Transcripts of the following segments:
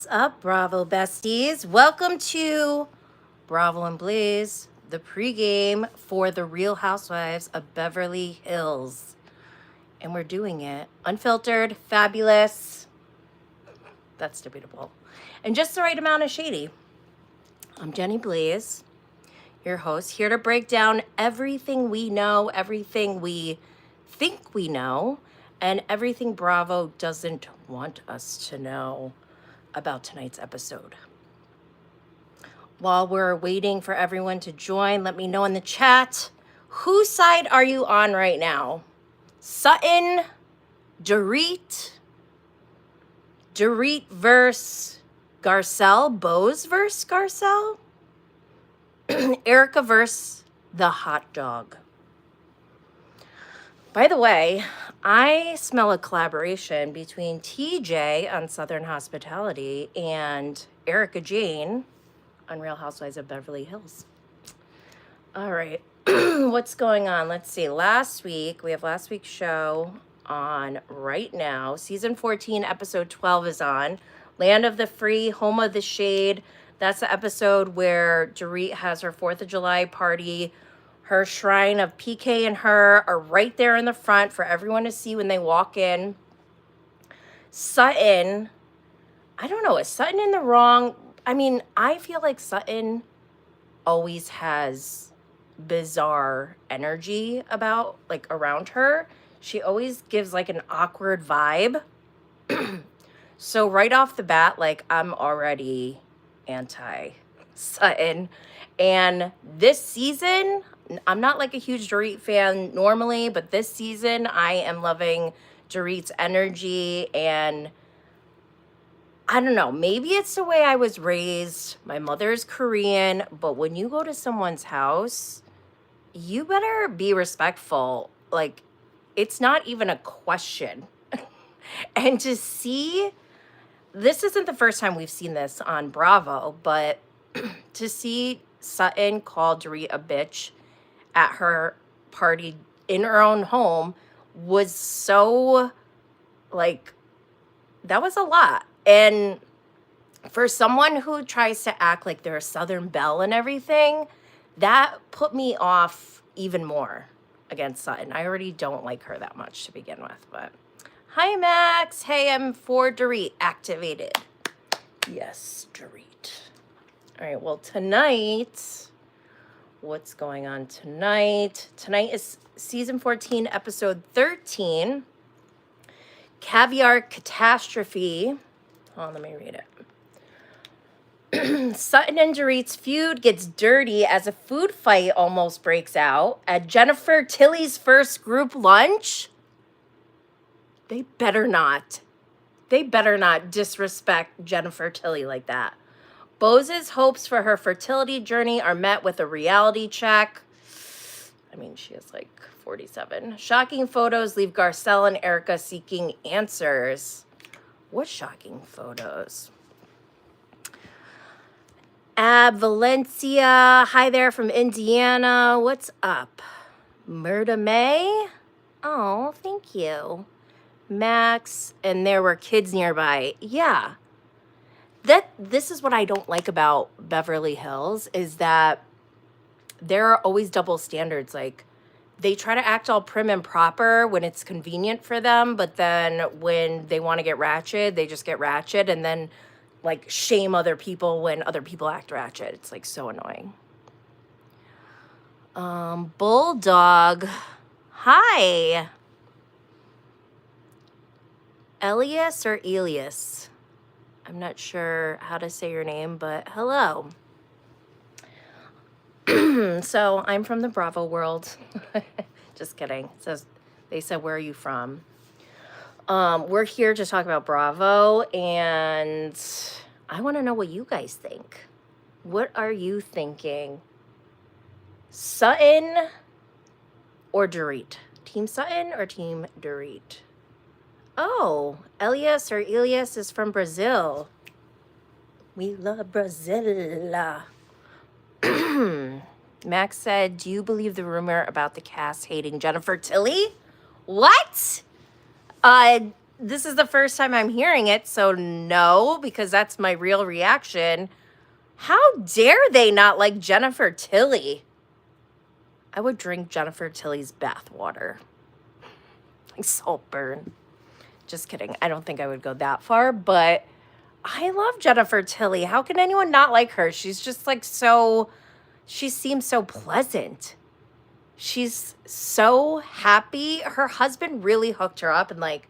What's up, Bravo besties? Welcome to Bravo and Blaze, the pregame for the Real Housewives of Beverly Hills. And we're doing it unfiltered, fabulous. That's debatable. And just the right amount of shady. I'm Jenny Blaze, your host, here to break down everything we know, everything we think we know, and everything Bravo doesn't want us to know about tonight's episode. While we're waiting for everyone to join, let me know in the chat, whose side are you on right now? Sutton, Dorit versus Garcelle, Bose versus Garcelle, Erica versus the hot dog. By the way, I smell a collaboration between TJ on Southern Hospitality and Erica Jane on Real Housewives of Beverly Hills. All right, what's going on? Let's see. We have last week's show on right now. Season 14, episode 12 is on. Land of the Free, Home of the Shade. That's the episode where Dorit has her 4th of July party. Her shrine of PK and her are right there in the front for everyone to see when they walk in. Sutton, I don't know, is Sutton in the wrong? I mean, I feel like Sutton always has bizarre energy around her. She always gives like an awkward vibe. So right off the bat, like, I'm already anti Sutton. And this season, I'm not like a huge Dorit fan normally, but this season I am loving Dorit's energy. And I don't know, maybe it's the way I was raised. My mother's Korean, but when you go to someone's house, you better be respectful. Like, it's not even a question. And to see, this isn't the first time we've seen this on Bravo, but to see Sutton call Dorit a bitch at her party in her own home was so, like, that was a lot. And for someone who tries to act like they're a Southern belle and everything, that put me off even more against Sutton. I already don't like her that much to begin with, but hi, Max. Hey, I'm for Dorit activated. Yes, Dorit. All right, well, tonight, what's going on tonight? Tonight is season 14, episode 13, Caviar Catastrophe. Oh, let me read it. Sutton and Dorit's feud gets dirty as a food fight almost breaks out at Jennifer Tilly's first group lunch. They better not disrespect Jennifer Tilly like that. Bose's hopes for her fertility journey are met with a reality check. I mean, she is like 47. Shocking photos leave Garcelle and Erica seeking answers. What shocking photos? Valencia, hi there from Indiana. What's up? Murda May? Oh, thank you. Max, and there were kids nearby. Yeah. This is what I don't like about Beverly Hills, is that there are always double standards. Like, they try to act all prim and proper when it's convenient for them, but then when they want to get ratchet, they just get ratchet, and then like shame other people when other people act ratchet. It's like so annoying. Bulldog, hi. Elias or Elias? I'm not sure how to say your name, but hello. So I'm from the Bravo world. Just kidding. They said, where are you from? We're here to talk about Bravo, and I want to know what you guys think. What are you thinking? Sutton or Dorit? Team Sutton or Team Dorit? Oh, Elias or Elias is from Brazil. We love Brazil. Max said, do you believe the rumor about the cast hating Jennifer Tilly? What? this is the first time I'm hearing it, so no, because that's my real reaction. How dare they not like Jennifer Tilly? I would drink Jennifer Tilly's bathwater. Like Saltburn. Just kidding. I don't think I would go that far, but I love Jennifer Tilly. How can anyone not like her? She's just like she seems so pleasant. She's so happy. Her husband really hooked her up, and like,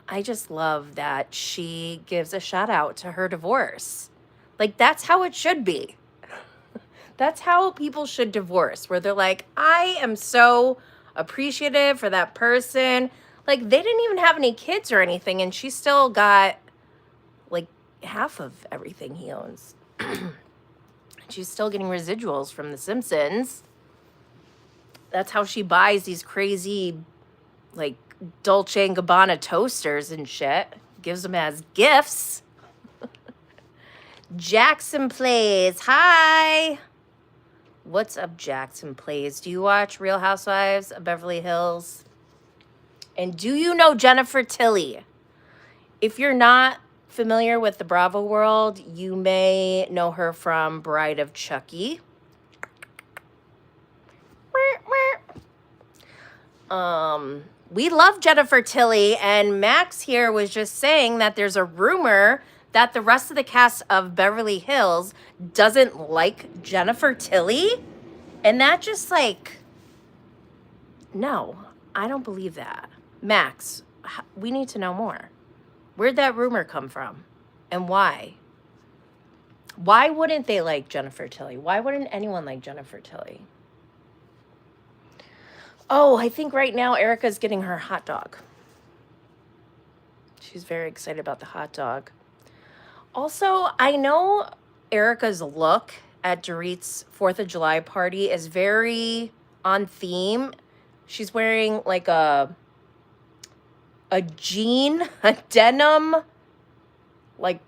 I just love that she gives a shout out to her divorce. Like, that's how it should be. That's how people should divorce, where they're like, I am so appreciative for that person. Like, they didn't even have any kids or anything, and she still got like half of everything he owns. She's still getting residuals from The Simpsons. That's how she buys these crazy, like, Dolce & Gabbana toasters and shit. Gives them as gifts. Jackson Plays. Hi. What's up, Jackson Plays? Do you watch Real Housewives of Beverly Hills? And do you know Jennifer Tilly? If you're not familiar with the Bravo world, you may know her from Bride of Chucky. We love Jennifer Tilly, and Max here was just saying that there's a rumor that the rest of the cast of Beverly Hills doesn't like Jennifer Tilly, and that just like, no, I don't believe that. Max, we need to know more. Where'd that rumor come from? And why? Why wouldn't they like Jennifer Tilly? Why wouldn't anyone like Jennifer Tilly? Oh, I think right now Erica's getting her hot dog. She's very excited about the hot dog. Also, I know Erica's look at Dorit's 4th of July party is very on theme. She's wearing like a jean, a denim, like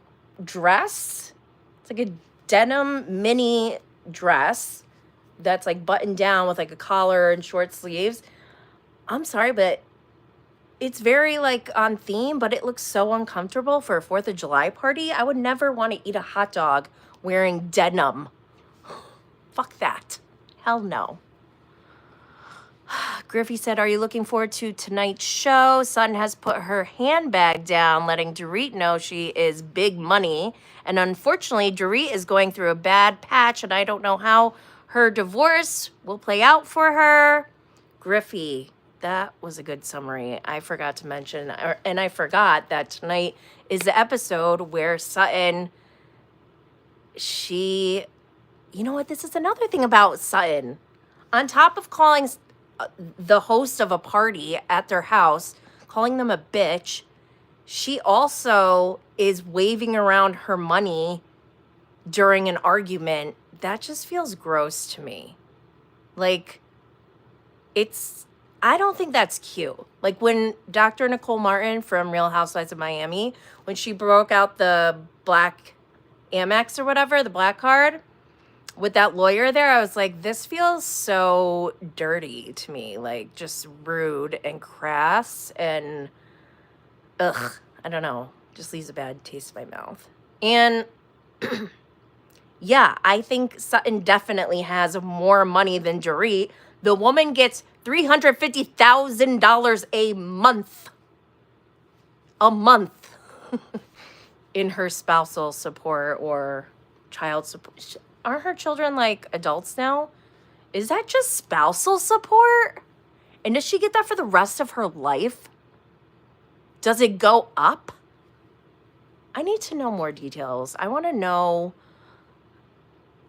dress. It's like a denim mini dress that's like buttoned down with like a collar and short sleeves. I'm sorry, but it's very like on theme, but it looks so uncomfortable for a 4th of July party. I would never want to eat a hot dog wearing denim. Fuck that. Hell no. Griffey said, are you looking forward to tonight's show? Sutton has put her handbag down, letting Dorit know she is big money. And unfortunately, Dorit is going through a bad patch, and I don't know how her divorce will play out for her. Griffey, that was a good summary. I forgot to mention, and I forgot that tonight is the episode where Sutton, you know what? This is another thing about Sutton. On top of calling the host of a party at their house, calling them a bitch, she also is waving around her money during an argument. That just feels gross to me. Like, I don't think that's cute. Like when Dr. Nicole Martin from Real Housewives of Miami, when she broke out the black Amex or whatever, the black card, with that lawyer there, I was like, this feels so dirty to me. Like, just rude and crass and, ugh, I don't know. Just leaves a bad taste in my mouth. And, yeah, I think Sutton definitely has more money than Dorit. The woman gets $350,000 a month. A month. In her spousal support or child support. Aren't her children like adults now? Is that just spousal support? And does she get that for the rest of her life? Does it go up? I need to know more details. I want to know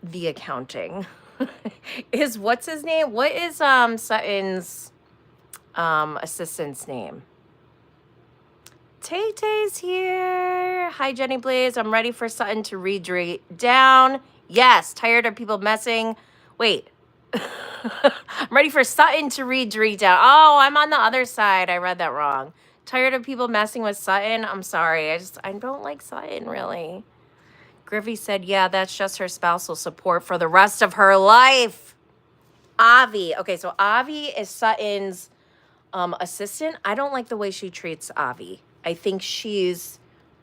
the accounting. What's his name? What is Sutton's assistant's name? Tay-Tay's here. Hi, Jenny Blaze. I'm ready for Sutton to read down. Yes, tired of people messing. Wait. I'm ready for Sutton to read Dorit down. Oh, I'm on the other side. I read that wrong. Tired of people messing with Sutton. I'm sorry. I don't like Sutton, really. Griffey said, yeah, that's just her spousal support for the rest of her life. Avi. Okay, so Avi is Sutton's assistant, I don't like the way she treats Avi. I think she's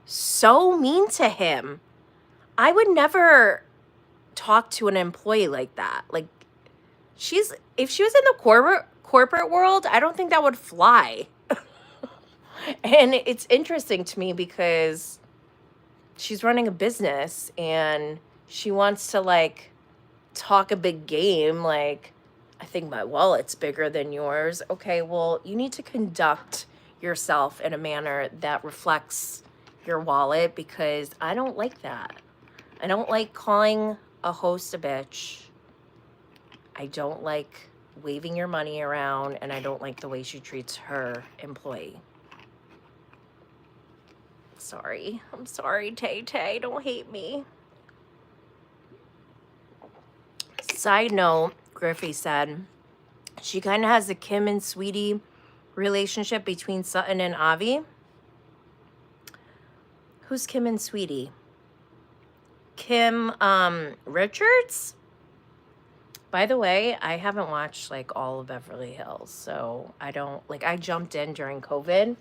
so mean to him. I would never talk to an employee like that. Like, if she was in the corporate world, I don't think that would fly. And it's interesting to me because she's running a business and she wants to like talk a big game, like, I think my wallet's bigger than yours. Okay, well, you need to conduct yourself in a manner that reflects your wallet, because I don't like that. I don't like calling a host a bitch. I don't like waving your money around, and I don't like the way she treats her employee. Sorry. I'm sorry, Tay Tay. Don't hate me. Side note, Griffey said she kind of has the Kim and Sweetie relationship between Sutton and Avi. Who's Kim and Sweetie? Kim Richards? By the way, I haven't watched like all of Beverly Hills, so I jumped in during COVID,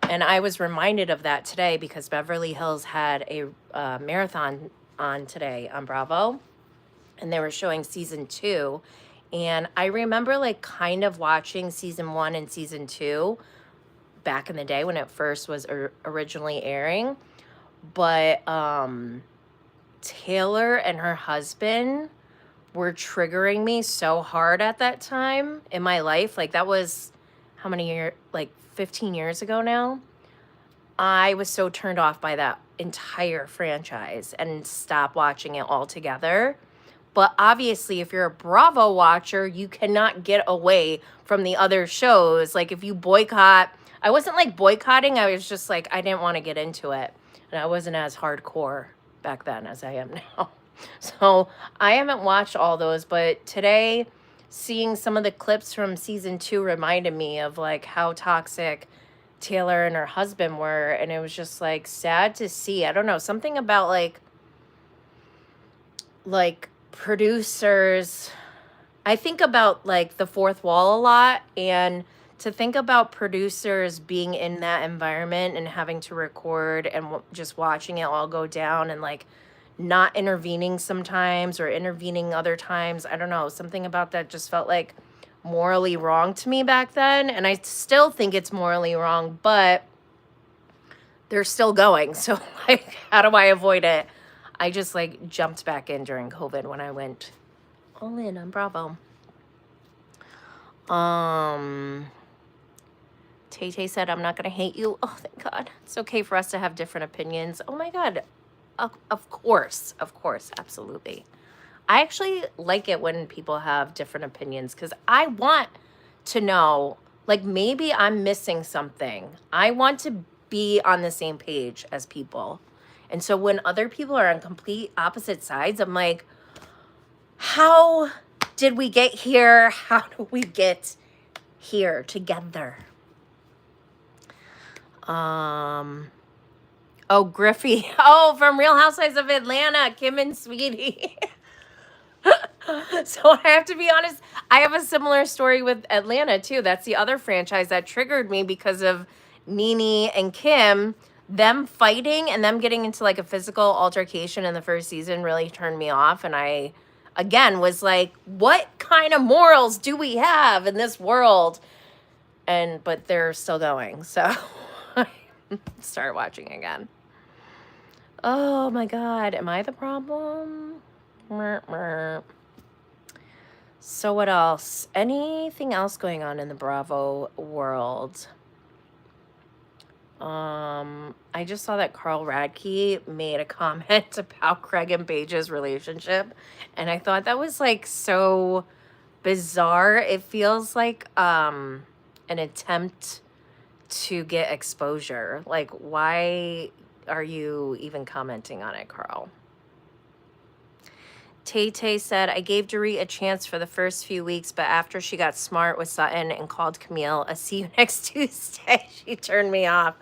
and I was reminded of that today because Beverly Hills had a marathon on today on Bravo, and they were showing season 2, and I remember like kind of watching season 1 and season 2 back in the day when it first was originally airing, but Taylor and her husband were triggering me so hard at that time in my life. Like, that was how many years, like 15 years ago now. I was so turned off by that entire franchise and stopped watching it altogether. But obviously, if you're a Bravo watcher, you cannot get away from the other shows. Like, if you boycott, I wasn't like boycotting, I was just like, I didn't want to get into it. And I wasn't as hardcore back then as I am now. So I haven't watched all those, but today seeing some of the clips from season 2 reminded me of like how toxic Taylor and her husband were, and it was just like sad to see. I don't know, something about like producers. I think about like the fourth wall a lot, and to think about producers being in that environment and having to record and just watching it all go down, and like not intervening sometimes or intervening other times. I don't know. Something about that just felt like morally wrong to me back then. And I still think it's morally wrong, but they're still going. So like, how do I avoid it? I just like jumped back in during COVID when I went all in on Bravo. Tay Tay said, I'm not going to hate you. Oh, thank God. It's okay for us to have different opinions. Oh my God. Of course, absolutely. I actually like it when people have different opinions, because I want to know, like, maybe I'm missing something. I want to be on the same page as people. And so when other people are on complete opposite sides, I'm like, how did we get here? How do we get here together? Oh, Griffey. Oh, from Real Housewives of Atlanta, Kim and Sweetie. So I have to be honest, I have a similar story with Atlanta too. That's the other franchise that triggered me because of Nene and Kim. Them fighting and them getting into like a physical altercation in the first season really turned me off. And I, again, was like, what kind of morals do we have in this world? But they're still going. So start watching again. Oh my God, am I the problem? So what else? Anything else going on in the Bravo world? I just saw that Carl Radke made a comment about Craig and Paige's relationship, and I thought that was like so bizarre. It feels like an attempt to get exposure. Like, why are you even commenting on it, Carl? Tay Tay said, I gave Dorit a chance for the first few weeks, but after she got smart with Sutton and called Camille a see you next Tuesday, she turned me off.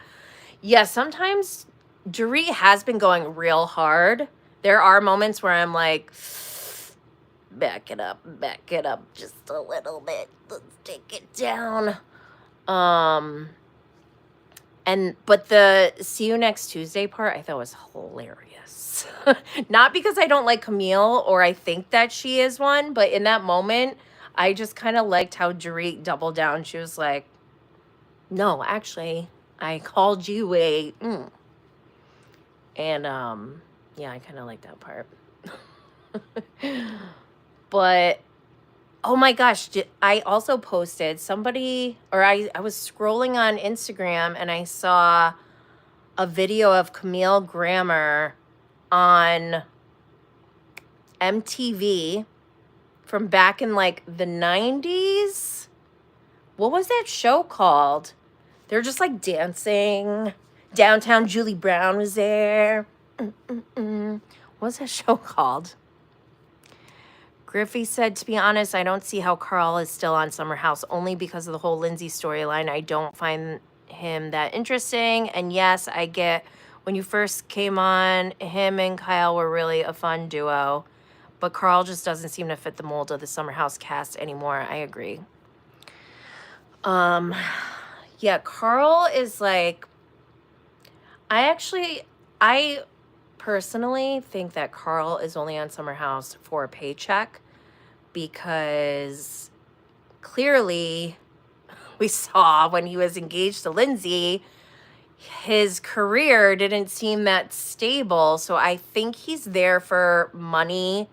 Yeah, sometimes Dorit has been going real hard. There are moments where I'm like, back it up just a little bit. Let's take it down. But the see you next Tuesday part I thought was hilarious. Not because I don't like Camille or I think that she is one, but in that moment, I just kind of liked how Dorit doubled down. She was like, no, actually, I called you a and yeah, I kind of like that part. But oh my gosh, I also posted somebody, or I was scrolling on Instagram and I saw a video of Camille Grammer on MTV from back in like the 90s. What was that show called? They're just like dancing. Downtown Julie Brown was there. What's that show called? Griffey said, to be honest, I don't see how Carl is still on Summer House, only because of the whole Lindsay storyline. I don't find him that interesting. And yes, I get when you first came on, him and Kyle were really a fun duo. But Carl just doesn't seem to fit the mold of the Summer House cast anymore. I agree. Yeah, Carl is like, I personally think that Carl is only on Summer House for a paycheck, because clearly we saw when he was engaged to Lindsay, his career didn't seem that stable. So I think he's there for money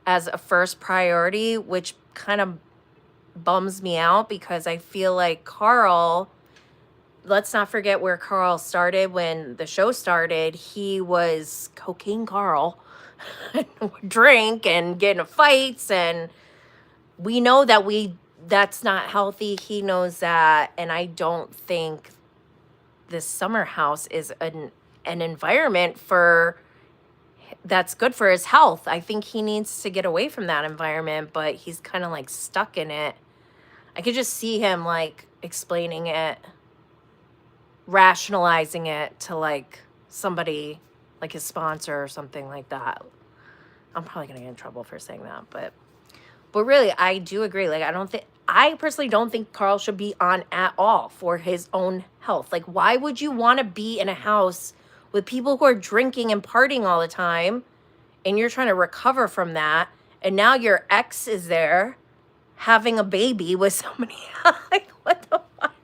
as a first priority, which kind of bums me out because I feel like Carl, let's not forget where Carl started when the show started. He was cocaine Carl, drink and get into fights, and we know that that's not healthy. He knows that, and I don't think this Summer House is an environment that's good for his health. I think he needs to get away from that environment, but he's kind of like stuck in it. I could just see him like explaining it, rationalizing it to like somebody like his sponsor or something like that. I'm probably gonna get in trouble for saying that, but really, I do agree. Like, I personally don't think Carl should be on at all for his own health. Like, why would you want to be in a house with people who are drinking and partying all the time, and you're trying to recover from that, and now your ex is there having a baby with somebody else? Like, what the fuck?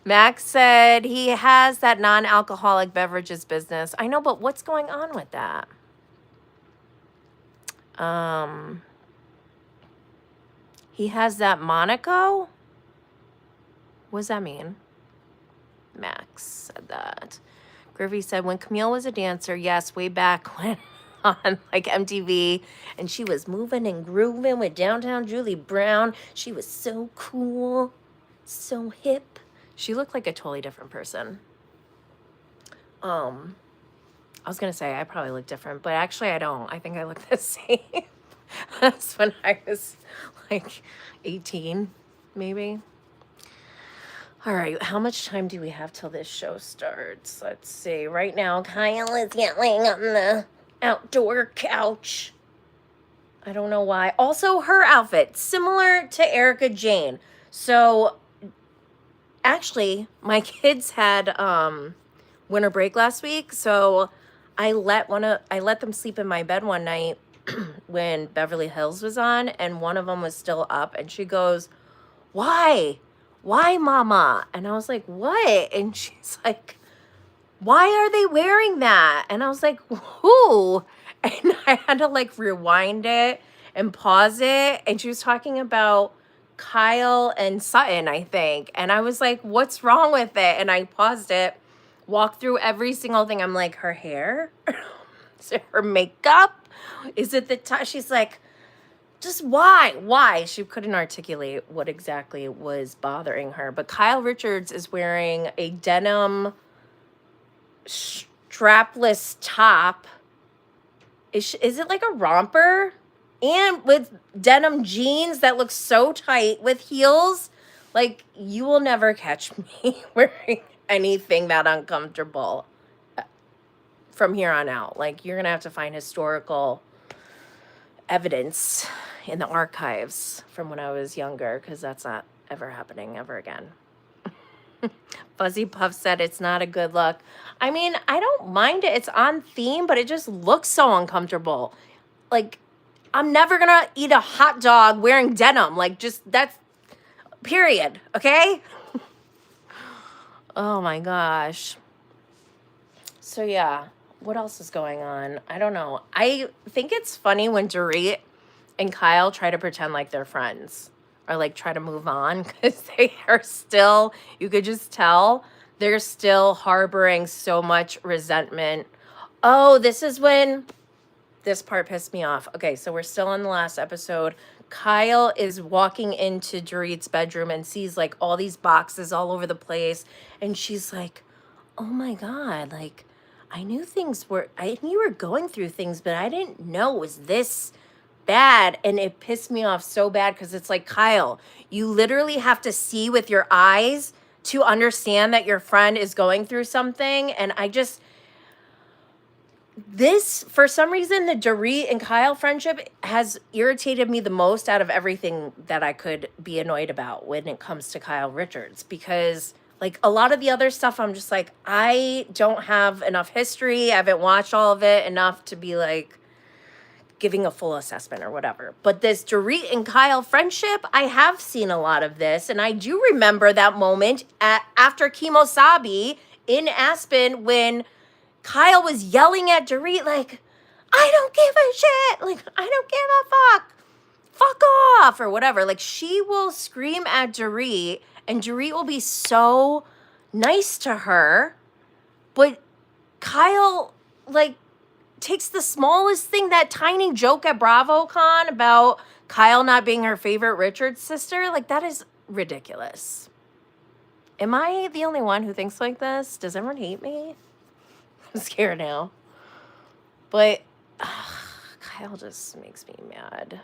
Max said he has that non-alcoholic beverages business. I know, but what's going on with that? He has that Monaco? What does that mean? Max said that. Griffey said, when Camille was a dancer, yes, way back when on like MTV, and she was moving and grooving with Downtown Julie Brown. She was so cool, so hip. She looked like a totally different person. I was going to say I probably look different, but actually I don't. I think I look the same. That's when I was like 18, maybe. All right, how much time do we have till this show starts? Let's see. Right now, Kyle is yelling on the outdoor couch. I don't know why. Also, her outfit, similar to Erica Jane. So, actually, my kids had winter break last week, so I let them sleep in my bed one night when Beverly Hills was on, and one of them was still up, and she goes, why, mama? And I was like, what? And she's like, why are they wearing that? And I was like, who? And I had to like rewind it and pause it, and she was talking about Kyle and Sutton, I think, and I was like, what's wrong with it? And I paused it, walked through every single thing. I'm like, her hair? Is it her makeup? Is it the tie? She's like, just why? She couldn't articulate what exactly was bothering her. But Kyle Richards is wearing a denim strapless top. Is it like a romper? And with denim jeans that look so tight with heels. Like, you will never catch me wearing anything that uncomfortable from here on out. Like, you're going to have to find historical evidence in the archives from when I was younger, because that's not ever happening ever again. Fuzzy Puff said it's not a good look. I mean, I don't mind it. It's on theme, but it just looks so uncomfortable. Like, I'm never gonna eat a hot dog wearing denim. Like, just that's period. Okay? Oh my gosh. So yeah, what else is going on? I don't know. I think it's funny when Dorit and Kyle try to pretend like they're friends or like try to move on, because they are still, you could just tell they're still harboring so much resentment. Oh, this is when this part pissed me off. Okay, so we're still in the last episode. Kyle is walking into Dorit's bedroom and sees like all these boxes all over the place. And she's like, oh my God, like I knew you were going through things, but I didn't know it was this bad. And it pissed me off so bad, because it's like, Kyle, you literally have to see with your eyes to understand that your friend is going through something. And this, for some reason, the Dorit and Kyle friendship has irritated me the most out of everything that I could be annoyed about when it comes to Kyle Richards, because like a lot of the other stuff, I'm just like, I don't have enough history. I haven't watched all of it enough to be like giving a full assessment or whatever. But this Dorit and Kyle friendship, I have seen a lot of this. And I do remember that moment after Kemosabe in Aspen when Kyle was yelling at Dorit like, I don't give a shit. Like, I don't give a fuck. Fuck off or whatever. Like, she will scream at Dorit and Dorit will be so nice to her. But Kyle, like, takes the smallest thing, that tiny joke at BravoCon about Kyle not being her favorite Richards sister. Like, that is ridiculous. Am I the only one who thinks like this? Does everyone hate me? I'm scared now. But Kyle just makes me mad.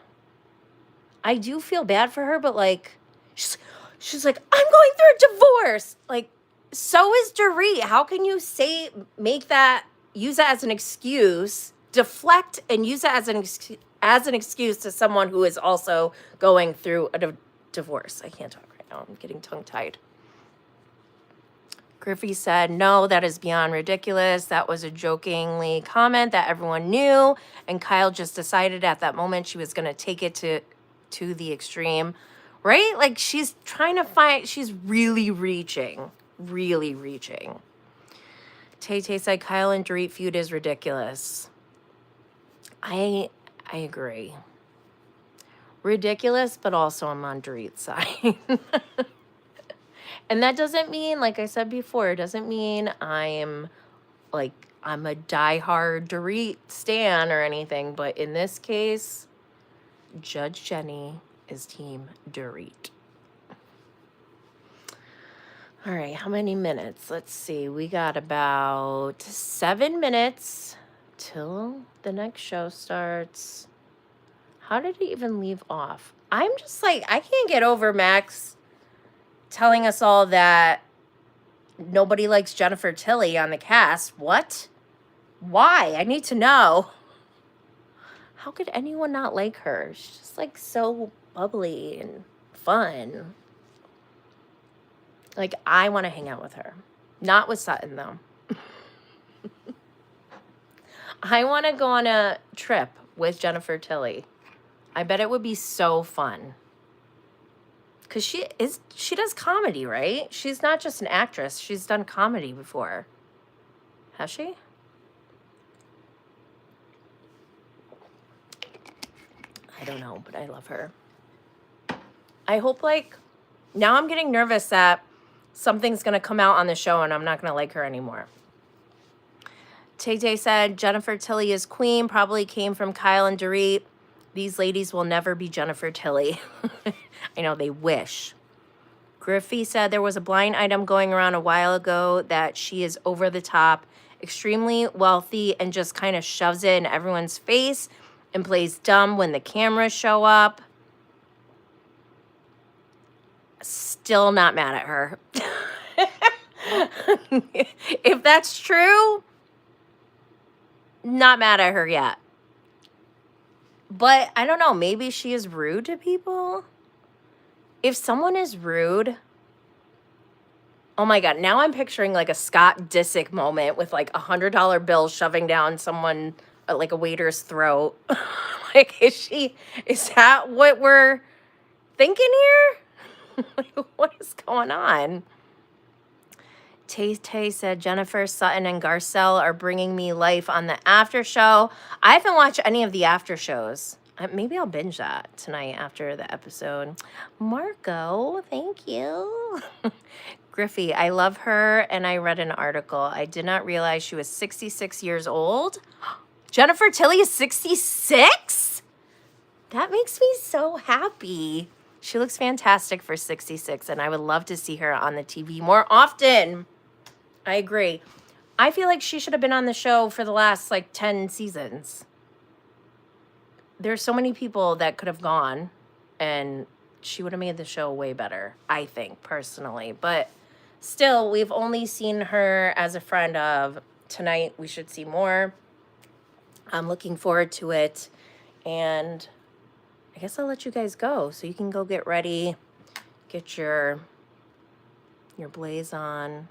I do feel bad for her, but like, she's like, I'm going through a divorce. Like, so is Dorit. How can you use that as an excuse, deflect and use it as an excuse to someone who is also going through a divorce? I can't talk right now. I'm getting tongue-tied. Griffey said, no, that is beyond ridiculous. That was a jokingly comment that everyone knew. And Kyle just decided at that moment she was going to take it to the extreme, right? Like, she's trying to find, she's really reaching. Tay said, Kyle and Dorit feud is ridiculous. I agree. Ridiculous, but also I'm on Dorit's side. And that doesn't mean, like I said before, it doesn't mean I'm a diehard Dorit stan or anything. But in this case, Judge Jenny is team Dorit. All right, how many minutes? Let's see. We got about 7 minutes till the next show starts. How did it even leave off? I'm just like, I can't get over Max telling us all that nobody likes Jennifer Tilly on the cast. What? Why? I need to know. How could anyone not like her? She's just like so bubbly and fun. Like, I want to hang out with her. Not with Sutton, though. I want to go on a trip with Jennifer Tilly. I bet it would be so fun. Because she does comedy, right? She's not just an actress. She's done comedy before. Has she? I don't know, but I love her. I hope, like, now I'm getting nervous that something's going to come out on the show and I'm not going to like her anymore. Tay said, Jennifer Tilly is queen, probably came from Kyle and Dorit. These ladies will never be Jennifer Tilly. I know, they wish. Griffey said there was a blind item going around a while ago that she is over the top, extremely wealthy, and just kind of shoves it in everyone's face and plays dumb when the cameras show up. Still not mad at her. If that's true, not mad at her yet. But I don't know, maybe she is rude to people. If someone is rude, oh my God, now I'm picturing like a Scott Disick moment with like $100 bill shoving down someone, like a waiter's throat. Like, is that what we're thinking here? Like, what is going on? Tay said, Jennifer, Sutton, and Garcelle are bringing me life on the after show. I haven't watched any of the after shows. Maybe I'll binge that tonight after the episode. Marco, thank you. Griffey, I love her, and I read an article. I did not realize she was 66 years old. Jennifer Tilly is 66? That makes me so happy. She looks fantastic for 66, and I would love to see her on the TV more often. I agree. I feel like she should have been on the show for the last, like, 10 seasons. There's so many people that could have gone, and she would have made the show way better, I think, personally. But still, we've only seen her as a friend of. Tonight, we should see more. I'm looking forward to it. And I guess I'll let you guys go so you can go get ready, get your blaze on.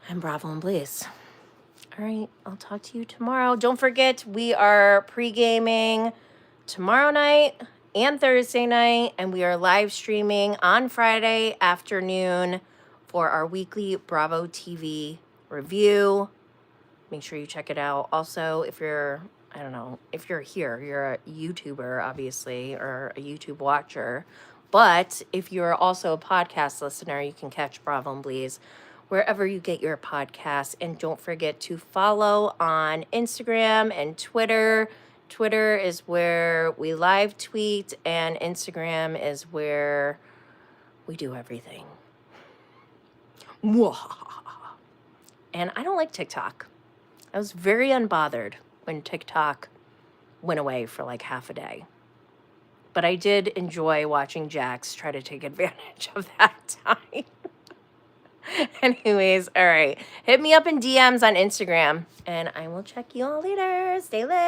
And Bravo and Blaze. All right, I'll talk to you tomorrow. Don't forget, we are pre-gaming tomorrow night and Thursday night, and we are live streaming on Friday afternoon for our weekly Bravo TV review. Make sure you check it out. Also, if you're, I don't know, if you're here, you're a YouTuber, obviously, or a YouTube watcher. But if you're also a podcast listener, you can catch Bravo and Blaze wherever you get your podcasts. And don't forget to follow on Instagram and Twitter. Twitter is where we live tweet, and Instagram is where we do everything. And I don't like TikTok. I was very unbothered when TikTok went away for like half a day. But I did enjoy watching Jax try to take advantage of that time. Anyways, all right. Hit me up in DMs on Instagram, and I will check you all later. Stay lit.